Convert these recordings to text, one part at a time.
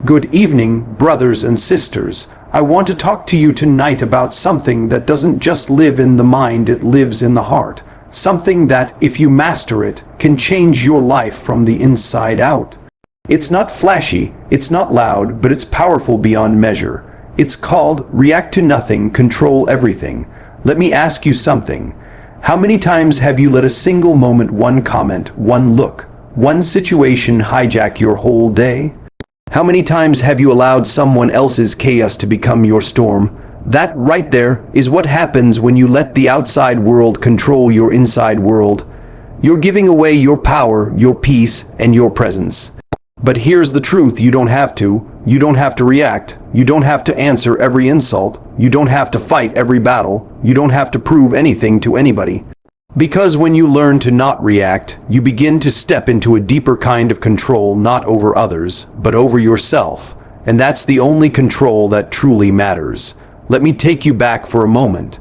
Good evening, brothers and sisters. I want to talk to you tonight about something that doesn't just live in the mind, it lives in the heart. Something that, if you master it, can change your life from the inside out. It's not flashy, it's not loud, but it's powerful beyond measure. It's called React to Nothing, Control Everything. Let me ask you something. How many times have you let a single moment, one comment, one look, one situation hijack your whole day? How many times have you allowed someone else's chaos to become your storm? That right there is what happens when you let the outside world control your inside world. You're giving away your power, your peace, and your presence. But here's the truth, you don't have to. You don't have to react. You don't have to answer every insult. You don't have to fight every battle. You don't have to prove anything to anybody. Because when you learn to not react, you begin to step into a deeper kind of control, not over others, but over yourself. And that's the only control that truly matters. Let me take you back for a moment.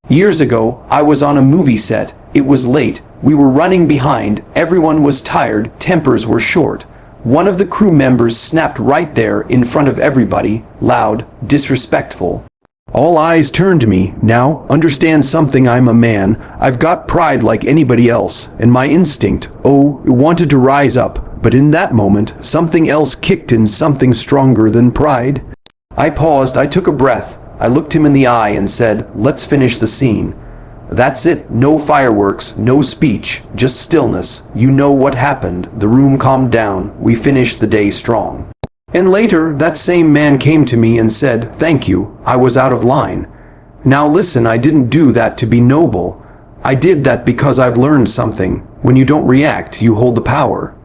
Years ago, I was on a movie set. It was late. We were running behind. Everyone was tired. Tempers were short. One of the crew members snapped right there in front of everybody, loud, disrespectful. All eyes turned to me. Now, understand something, I'm a man. I've got pride like anybody else, and my instinct, it wanted to rise up. But in that moment, something else kicked in, something stronger than pride. I paused, I took a breath. I looked him in the eye and said, "Let's finish the scene." That's it, no fireworks, no speech, just stillness. You know what happened. The room calmed down. We finished the day strong. And later, that same man came to me and said, "Thank you, I was out of line." Now listen, I didn't do that to be noble. I did that because I've learned something. When you don't react, you hold the power.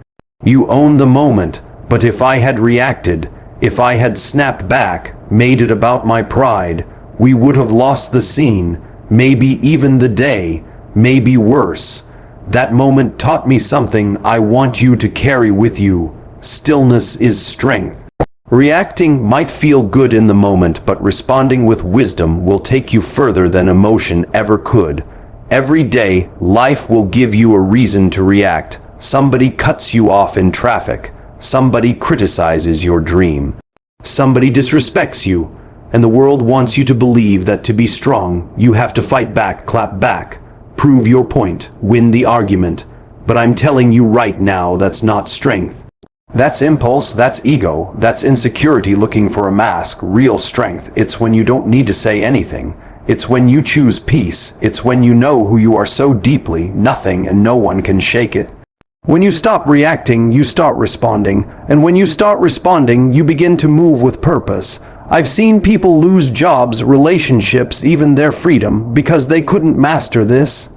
You own the moment. But if I had reacted, if I had snapped back, made it about my pride, we would have lost the scene, maybe even the day, maybe worse. That moment taught me something I want you to carry with you. Stillness is strength. Reacting might feel good in the moment, but responding with wisdom will take you further than emotion ever could. Every day, life will give you a reason to react. Somebody cuts you off in traffic. Somebody criticizes your dream. Somebody disrespects you. And the world wants you to believe that to be strong, you have to fight back, clap back, prove your point, win the argument. But I'm telling you right now, that's not strength. That's impulse, that's ego, that's insecurity looking for a mask. Real strength, it's when you don't need to say anything. It's when you choose peace. It's when you know who you are so deeply, nothing and no one can shake it. When you stop reacting, you start responding. And when you start responding, you begin to move with purpose. I've seen people lose jobs, relationships, even their freedom, because they couldn't master this.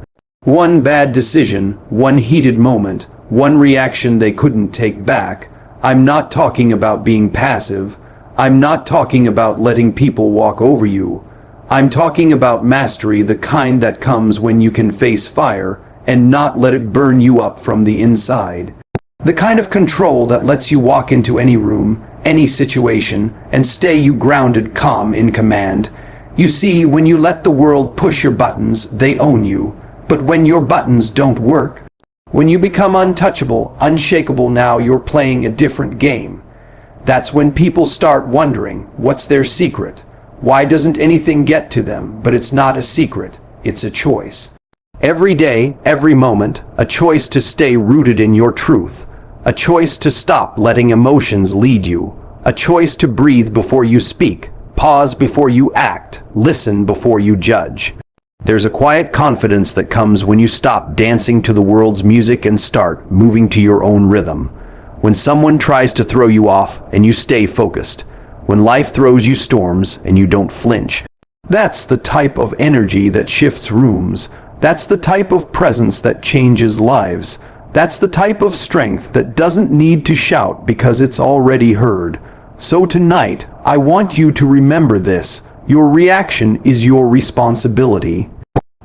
One bad decision, one heated moment, one reaction they couldn't take back. I'm not talking about being passive. I'm not talking about letting people walk over you. I'm talking about mastery, the kind that comes when you can face fire and not let it burn you up from the inside. The kind of control that lets you walk into any room, any situation, and stay you grounded, calm, in command. You see, when you let the world push your buttons, they own you. But when your buttons don't work, when you become untouchable, unshakable, now you're playing a different game. That's when people start wondering, what's their secret? Why doesn't anything get to them? But it's not a secret, it's a choice. Every day, every moment, a choice to stay rooted in your truth. A choice to stop letting emotions lead you. A choice to breathe before you speak, pause before you act, listen before you judge. There's a quiet confidence that comes when you stop dancing to the world's music and start moving to your own rhythm. When someone tries to throw you off and you stay focused. When life throws you storms and you don't flinch. That's the type of energy that shifts rooms. That's the type of presence that changes lives. That's the type of strength that doesn't need to shout because it's already heard. So tonight, I want you to remember this. Your reaction is your responsibility.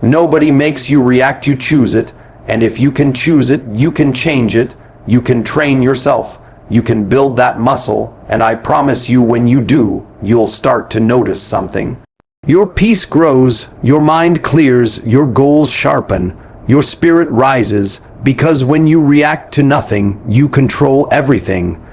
Nobody makes you react, you choose it. And if you can choose it, you can change it. You can train yourself. You can build that muscle. And I promise you, when you do, you'll start to notice something. Your peace grows, your mind clears, your goals sharpen, your spirit rises, because when you react to nothing, you control everything.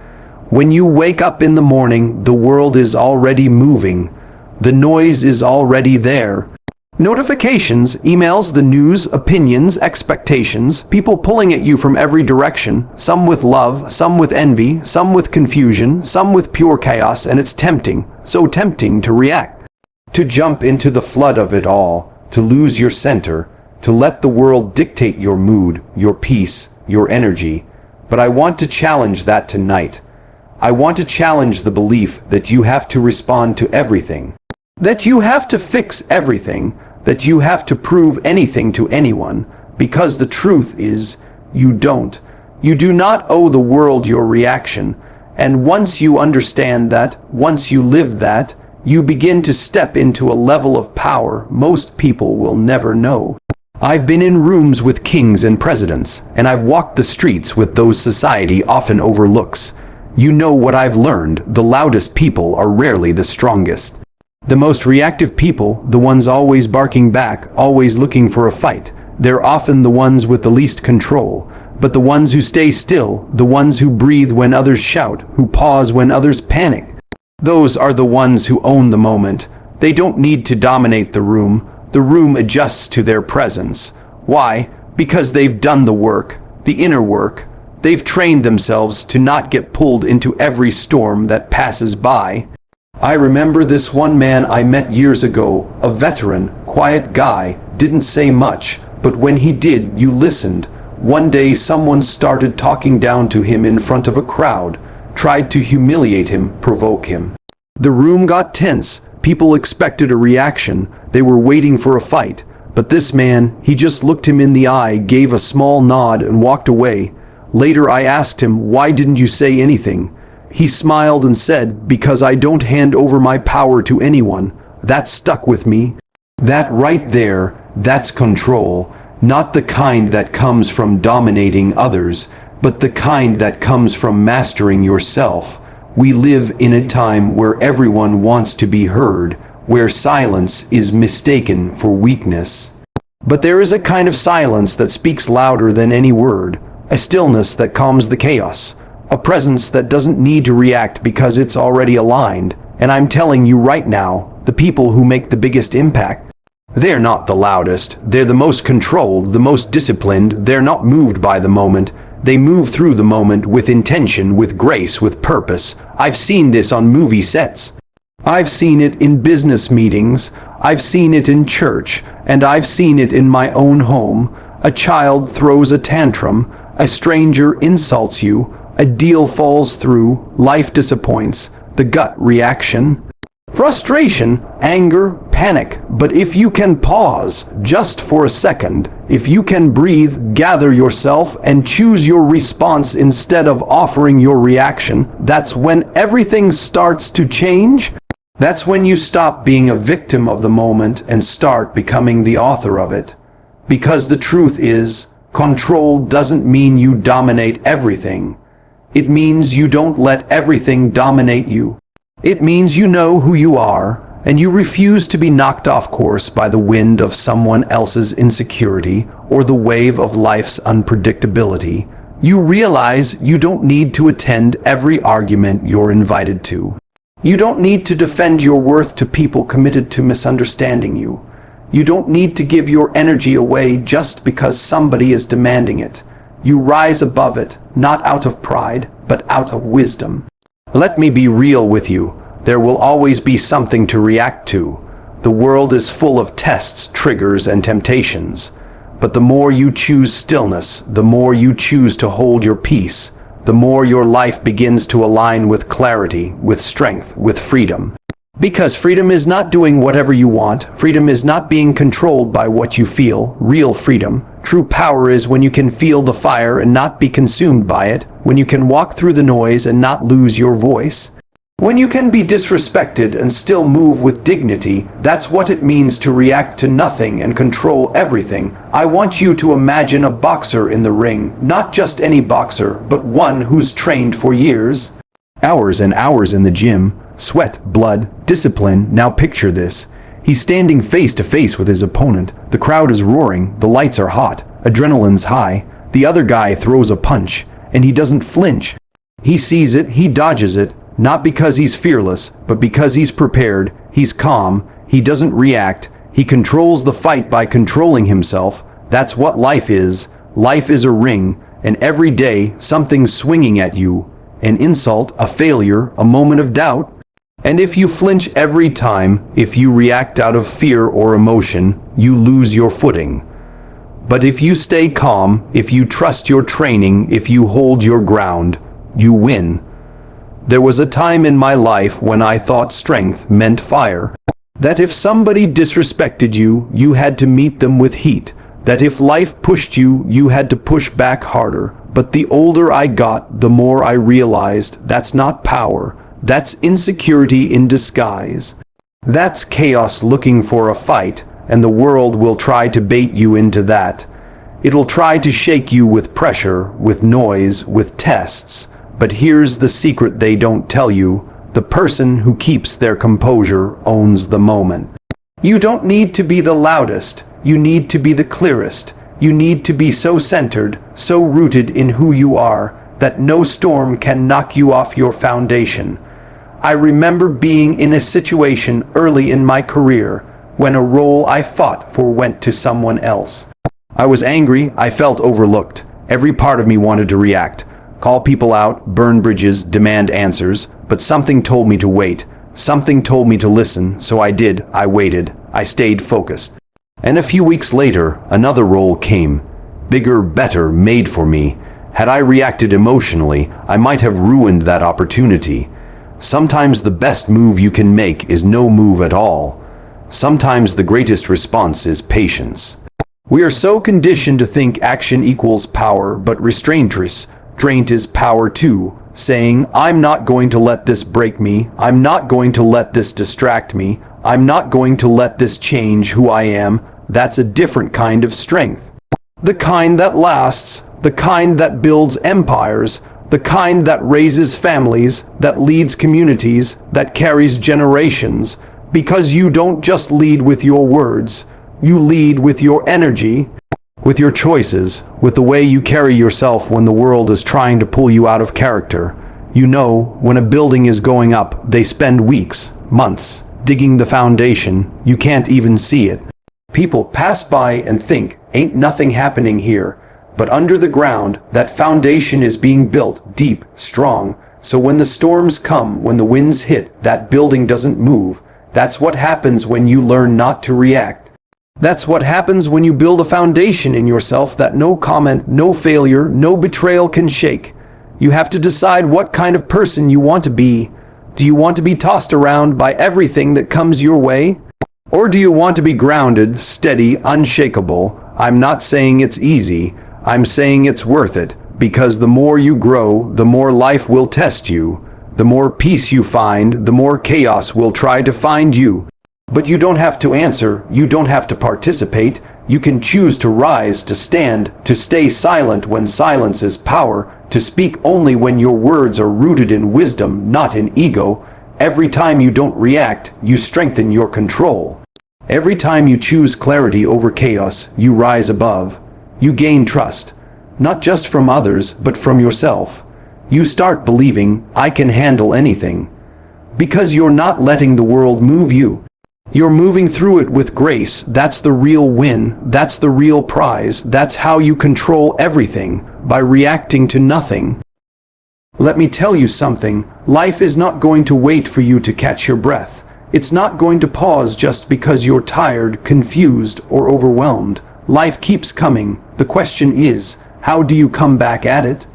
When you wake up in the morning, the world is already moving. The noise is already there. Notifications, emails, the news, opinions, expectations, people pulling at you from every direction, some with love, some with envy, some with confusion, some with pure chaos, and it's tempting, so tempting to react. To jump into the flood of it all, to lose your center, to let the world dictate your mood, your peace, your energy. But I want to challenge that tonight. I want to challenge the belief that you have to respond to everything, that you have to fix everything, that you have to prove anything to anyone, because the truth is, you don't. You do not owe the world your reaction, and once you understand that, once you live that, you begin to step into a level of power most people will never know. I've been in rooms with kings and presidents, and I've walked the streets with those society often overlooks. You know what I've learned, the loudest people are rarely the strongest. The most reactive people, the ones always barking back, always looking for a fight, they're often the ones with the least control. But the ones who stay still, the ones who breathe when others shout, who pause when others panic, those are the ones who own the moment. They don't need to dominate the room adjusts to their presence. Why? Because they've done the work, the inner work. They've trained themselves to not get pulled into every storm that passes by. I remember this one man I met years ago, a veteran, quiet guy, didn't say much, but when he did, you listened. One day someone started talking down to him in front of a crowd, tried to humiliate him, provoke him. The room got tense. People expected a reaction. They were waiting for a fight. But this man, he just looked him in the eye, gave a small nod, and walked away. Later I asked him, "Why didn't you say anything?" He smiled and said, "Because I don't hand over my power to anyone." That stuck with me. That right there, that's control. Not the kind that comes from dominating others, but the kind that comes from mastering yourself. We live in a time where everyone wants to be heard, where silence is mistaken for weakness. But there is a kind of silence that speaks louder than any word, a stillness that calms the chaos, a presence that doesn't need to react because it's already aligned. And I'm telling you right now, the people who make the biggest impact, they're not the loudest, they're the most controlled, the most disciplined, they're not moved by the moment. They move through the moment with intention, with grace, with purpose. I've seen this on movie sets. I've seen it in business meetings. I've seen it in church. And I've seen it in my own home. A child throws a tantrum. A stranger insults you. A deal falls through. Life disappoints. The gut reaction. Frustration, anger, panic. But if you can pause just for a second, if you can breathe, gather yourself, and choose your response instead of offering your reaction, that's when everything starts to change. That's when you stop being a victim of the moment and start becoming the author of it. Because the truth is, control doesn't mean you dominate everything. It means you don't let everything dominate you. It means you know who you are, and you refuse to be knocked off course by the wind of someone else's insecurity or the wave of life's unpredictability. You realize you don't need to attend every argument you're invited to. You don't need to defend your worth to people committed to misunderstanding you. You don't need to give your energy away just because somebody is demanding it. You rise above it, not out of pride, but out of wisdom. Let me be real with you. There will always be something to react to. The world is full of tests, triggers, and temptations. But the more you choose stillness, the more you choose to hold your peace, the more your life begins to align with clarity, with strength, with freedom. Because freedom is not doing whatever you want. Freedom is not being controlled by what you feel. Real freedom, true power is when you can feel the fire and not be consumed by it, when you can walk through the noise and not lose your voice, when you can be disrespected and still move with dignity. That's what it means to react to nothing and control everything. I want you to imagine a boxer in the ring, not just any boxer, but one who's trained for years. Hours and hours in the gym, sweat, blood, discipline. Now picture this. He's standing face to face with his opponent. The crowd is roaring, the lights are hot, adrenaline's high. The other guy throws a punch, and he doesn't flinch. He sees it, he dodges it, not because he's fearless, but because he's prepared, he's calm, he doesn't react, he controls the fight by controlling himself. That's what life is. Life is a ring, and every day something's swinging at you. An insult, a failure, a moment of doubt. And if you flinch every time, if you react out of fear or emotion, you lose your footing. But if you stay calm, if you trust your training, if you hold your ground, you win. There was a time in my life when I thought strength meant fire. That if somebody disrespected you, you had to meet them with heat. That if life pushed you, you had to push back harder. But the older I got, the more I realized that's not power. That's insecurity in disguise. That's chaos looking for a fight, and the world will try to bait you into that. It'll try to shake you with pressure, with noise, with tests. But here's the secret they don't tell you. The person who keeps their composure owns the moment. You don't need to be the loudest. You need to be the clearest. You need to be so centered, so rooted in who you are, that no storm can knock you off your foundation. I remember being in a situation early in my career when a role I fought for went to someone else. I was angry, I felt overlooked. Every part of me wanted to react. Call people out, burn bridges, demand answers, but something told me to wait. Something told me to listen, so I did. I waited. I stayed focused. And a few weeks later, another role came. Bigger, better, made for me. Had I reacted emotionally, I might have ruined that opportunity. Sometimes the best move you can make is no move at all. Sometimes the greatest response is patience. We are so conditioned to think action equals power, but restraint is power too. Saying, I'm not going to let this break me, I'm not going to let this distract me, I'm not going to let this change who I am, that's a different kind of strength. The kind that lasts, the kind that builds empires, the kind that raises families, that leads communities, that carries generations. Because you don't just lead with your words, you lead with your energy, with your choices, with the way you carry yourself when the world is trying to pull you out of character. You know, when a building is going up, they spend weeks, months, digging the foundation. You can't even see it. People pass by and think, ain't nothing happening here. But under the ground, that foundation is being built deep, strong. So when the storms come, when the winds hit, that building doesn't move. That's what happens when you learn not to react. That's what happens when you build a foundation in yourself that no comment, no failure, no betrayal can shake. You have to decide what kind of person you want to be. Do you want to be tossed around by everything that comes your way? Or do you want to be grounded, steady, unshakable? I'm not saying it's easy. I'm saying it's worth it, because the more you grow, the more life will test you. The more peace you find, the more chaos will try to find you. But you don't have to answer, you don't have to participate. You can choose to rise, to stand, to stay silent when silence is power, to speak only when your words are rooted in wisdom, not in ego. Every time you don't react, you strengthen your control. Every time you choose clarity over chaos, you rise above. You gain trust, not just from others, but from yourself. You start believing, I can handle anything. Because you're not letting the world move you. You're moving through it with grace. That's the real win. That's the real prize. That's how you control everything, by reacting to nothing. Let me tell you something. Life is not going to wait for you to catch your breath. It's not going to pause just because you're tired, confused, or overwhelmed. Life keeps coming. The question is, how do you come back at it?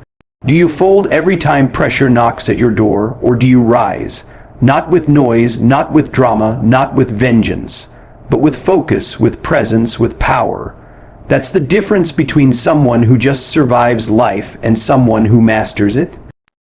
Do you fold every time pressure knocks at your door, or do you rise? Not with noise, not with drama, not with vengeance, but with focus, with presence, with power. That's the difference between someone who just survives life and someone who masters it.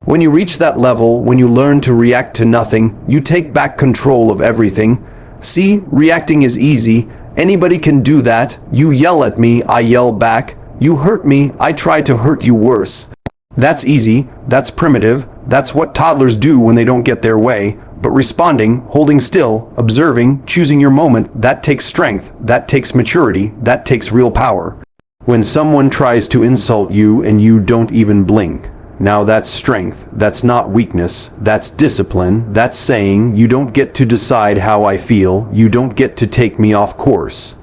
When you reach that level, when you learn to react to nothing, you take back control of everything. See, reacting is easy. Anybody can do that. You yell at me, I yell back. You hurt me, I try to hurt you worse. That's easy, that's primitive, that's what toddlers do when they don't get their way. But responding, holding still, observing, choosing your moment, that takes strength, that takes maturity, that takes real power. When someone tries to insult you and you don't even blink, Now that's strength, that's not weakness, that's discipline, that's saying, you don't get to decide how I feel, you don't get to take me off course.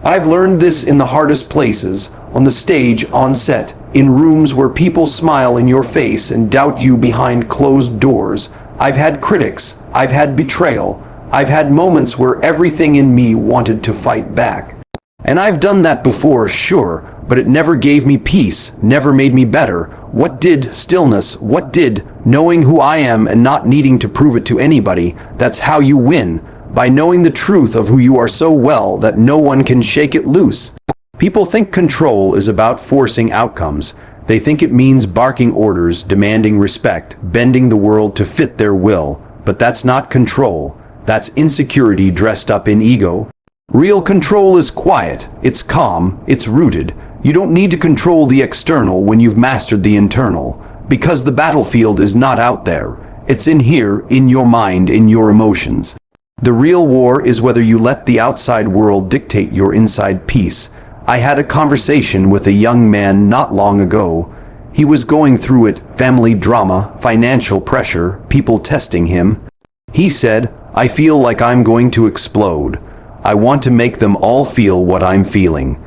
I've learned this in the hardest places, on the stage, on set, in rooms where people smile in your face and doubt you behind closed doors. I've had critics, I've had betrayal, I've had moments where everything in me wanted to fight back. And I've done that before, sure, but it never gave me peace, never made me better. What did stillness, what did knowing who I am and not needing to prove it to anybody? That's how you win, by knowing the truth of who you are so well that no one can shake it loose. People think control is about forcing outcomes. They think it means barking orders, demanding respect, bending the world to fit their will. But that's not control. That's insecurity dressed up in ego. Real control is quiet, it's calm, it's rooted. You don't need to control the external when you've mastered the internal, because the battlefield is not out there. It's in here, in your mind, in your emotions. The real war is whether you let the outside world dictate your inside peace. I had a conversation with a young man not long ago. He was going through it, family drama, financial pressure, people testing him. He said, "I feel like I'm going to explode. I want to make them all feel what I'm feeling."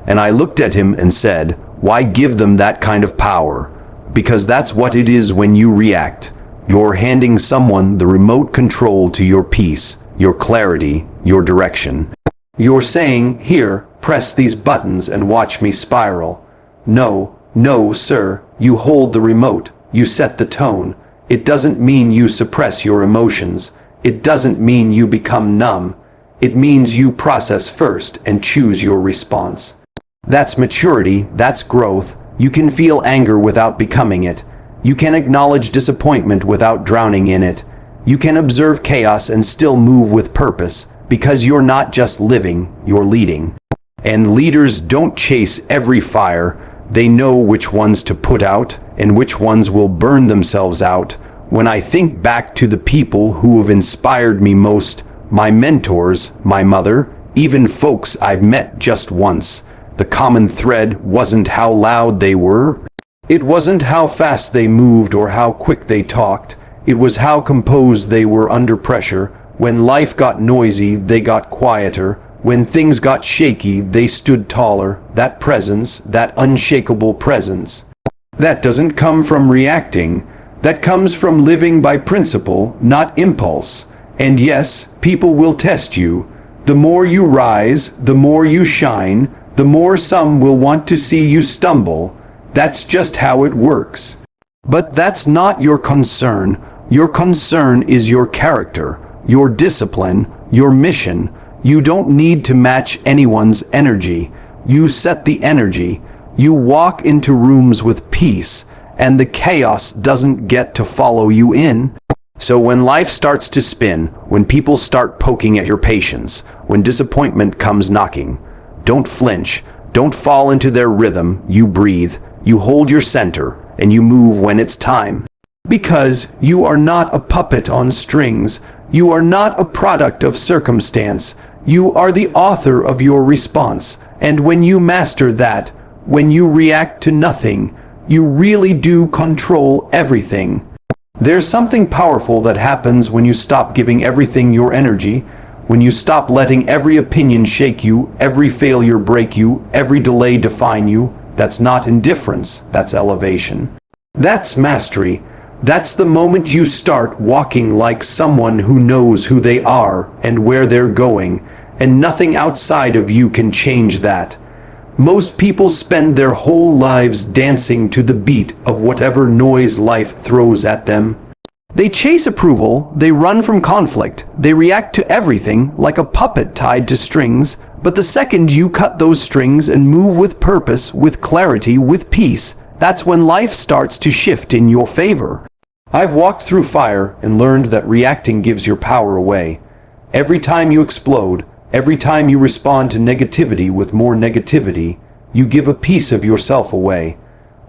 And I looked at him and said, why give them that kind of power? Because that's what it is when you react. You're handing someone the remote control to your peace, your clarity, your direction. You're saying, here, press these buttons and watch me spiral. No, sir, you hold the remote, you set the tone. It doesn't mean you suppress your emotions. It doesn't mean you become numb. It means you process first and choose your response. That's maturity, that's growth. You can feel anger without becoming it. You can acknowledge disappointment without drowning in it. You can observe chaos and still move with purpose, because you're not just living, you're leading. And leaders don't chase every fire. They know which ones to put out and which ones will burn themselves out. When I think back to the people who have inspired me most, my mentors, my mother, even folks I've met just once, the common thread wasn't how loud they were. It wasn't how fast they moved or how quick they talked. It was how composed they were under pressure. When life got noisy, they got quieter. When things got shaky, they stood taller. That presence, that unshakable presence. That doesn't come from reacting. That comes from living by principle, not impulse. And yes, people will test you. The more you rise, the more you shine, the more some will want to see you stumble. That's just how it works. But that's not your concern. Your concern is your character, your discipline, your mission. You don't need to match anyone's energy. You set the energy. You walk into rooms with peace, and the chaos doesn't get to follow you in. So when life starts to spin, when people start poking at your patience, when disappointment comes knocking, don't flinch, don't fall into their rhythm. You breathe, you hold your center, and you move when it's time. Because you are not a puppet on strings. You are not a product of circumstance. You are the author of your response. And when you master that, when you react to nothing, you really do control everything. There's something powerful that happens when you stop giving everything your energy, when you stop letting every opinion shake you, every failure break you, every delay define you. That's not indifference, that's elevation. That's mastery. That's the moment you start walking like someone who knows who they are and where they're going, and nothing outside of you can change that. Most people spend their whole lives dancing to the beat of whatever noise life throws at them. They chase approval, they run from conflict, they react to everything like a puppet tied to strings, but the second you cut those strings and move with purpose, with clarity, with peace, that's when life starts to shift in your favor. I've walked through fire and learned that reacting gives your power away. Every time you explode, every time you respond to negativity with more negativity, you give a piece of yourself away.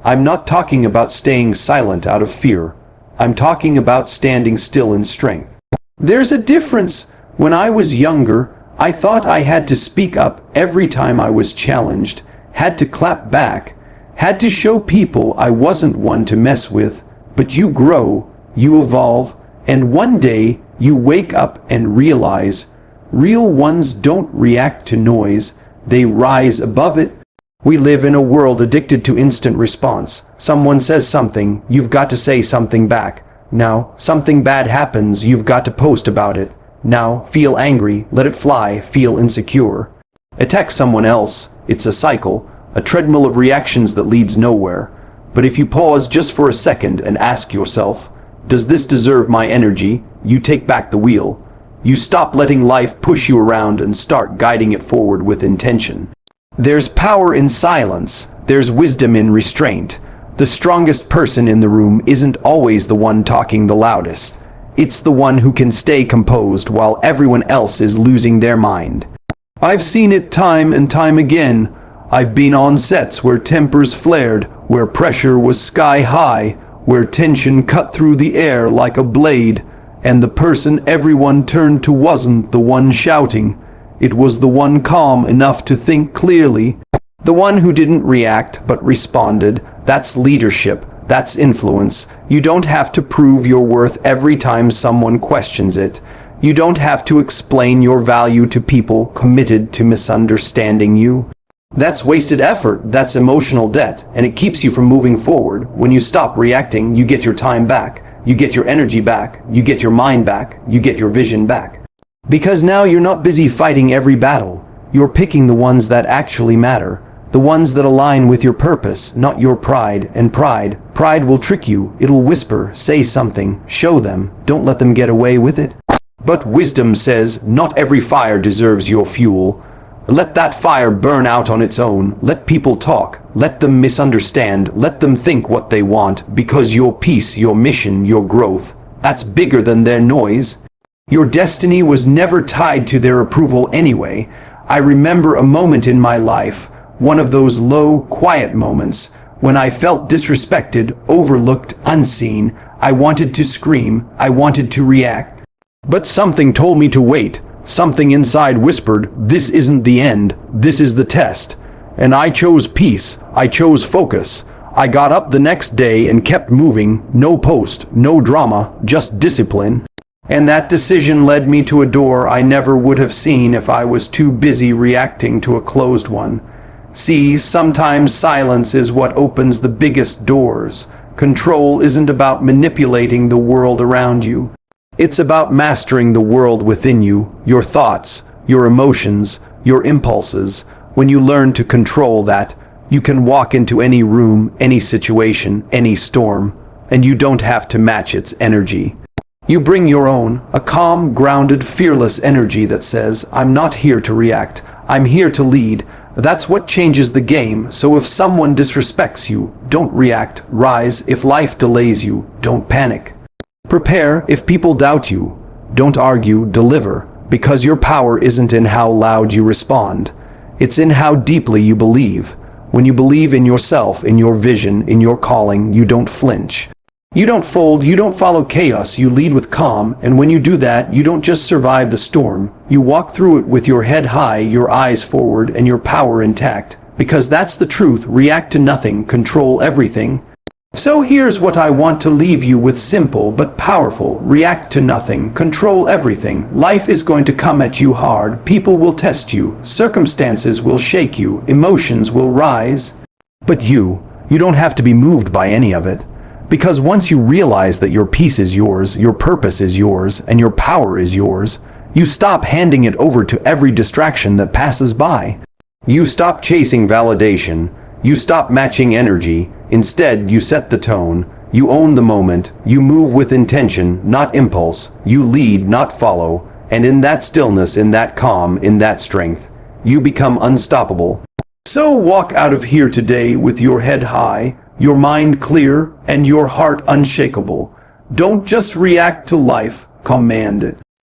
I'm not talking about staying silent out of fear. I'm talking about standing still in strength. There's a difference. When I was younger, I thought I had to speak up every time I was challenged, had to clap back, Had to show people I wasn't one to mess with. But you grow, you evolve, and one day you wake up and realize real ones don't react to noise, they rise above it. We live in a world addicted to instant response. Someone says something, you've got to say something back. Now, something bad happens, you've got to post about it. Now, feel angry, let it fly, feel insecure. Attack someone else, it's a cycle, a treadmill of reactions that leads nowhere. But if you pause just for a second and ask yourself, does this deserve my energy? You take back the wheel. You stop letting life push you around and start guiding it forward with intention. There's power in silence. There's wisdom in restraint. The strongest person in the room isn't always the one talking the loudest. It's the one who can stay composed while everyone else is losing their mind. I've seen it time and time again. I've been on sets where tempers flared, where pressure was sky high, where tension cut through the air like a blade, and the person everyone turned to wasn't the one shouting. It was the one calm enough to think clearly, the one who didn't react but responded. That's leadership, that's influence. You don't have to prove your worth every time someone questions it. You don't have to explain your value to people committed to misunderstanding you. That's wasted effort, that's emotional debt, and it keeps you from moving forward. When you stop reacting, you get your time back, you get your energy back, you get your mind back, you get your vision back. Because now you're not busy fighting every battle, you're picking the ones that actually matter, the ones that align with your purpose, not your pride. And pride will trick you, it'll whisper, say something, show them, don't let them get away with it. But wisdom says, not every fire deserves your fuel. Let that fire burn out on its own. Let people talk. Let them misunderstand. Let them think what they want, because your peace, your mission, your growth, that's bigger than their noise. Your destiny was never tied to their approval anyway. I remember a moment in my life, one of those low, quiet moments, when I felt disrespected, overlooked, unseen. I wanted to scream. I wanted to react. But something told me to wait. Something inside whispered, this isn't the end, this is the test. And I chose peace, I chose focus. I got up the next day and kept moving, no post, no drama, just discipline. And that decision led me to a door I never would have seen if I was too busy reacting to a closed one. See, sometimes silence is what opens the biggest doors. Control isn't about manipulating the world around you. It's about mastering the world within you, your thoughts, your emotions, your impulses. When you learn to control that, you can walk into any room, any situation, any storm, and you don't have to match its energy. You bring your own, a calm, grounded, fearless energy that says, I'm not here to react, I'm here to lead. That's what changes the game. So if someone disrespects you, don't react, rise. If life delays you, don't panic. Prepare if people doubt you. Don't argue, deliver, because your power isn't in how loud you respond. It's in how deeply you believe. When you believe in yourself, in your vision, in your calling, you don't flinch. You don't fold, you don't follow chaos, you lead with calm, and when you do that, you don't just survive the storm. You walk through it with your head high, your eyes forward, and your power intact. Because that's the truth, react to nothing, control everything. So here's what I want to leave you with, simple but powerful. React to nothing, control everything. Life is going to come at you hard, people will test you, circumstances will shake you, emotions will rise. But you don't have to be moved by any of it. Because once you realize that your peace is yours, your purpose is yours, and your power is yours, you stop handing it over to every distraction that passes by. You stop chasing validation. You stop matching energy. Instead, you set the tone. You own the moment. You move with intention, not impulse. You lead, not follow. And in that stillness, in that calm, in that strength, you become unstoppable. So walk out of here today with your head high, your mind clear, and your heart unshakable. Don't just react to life, command it.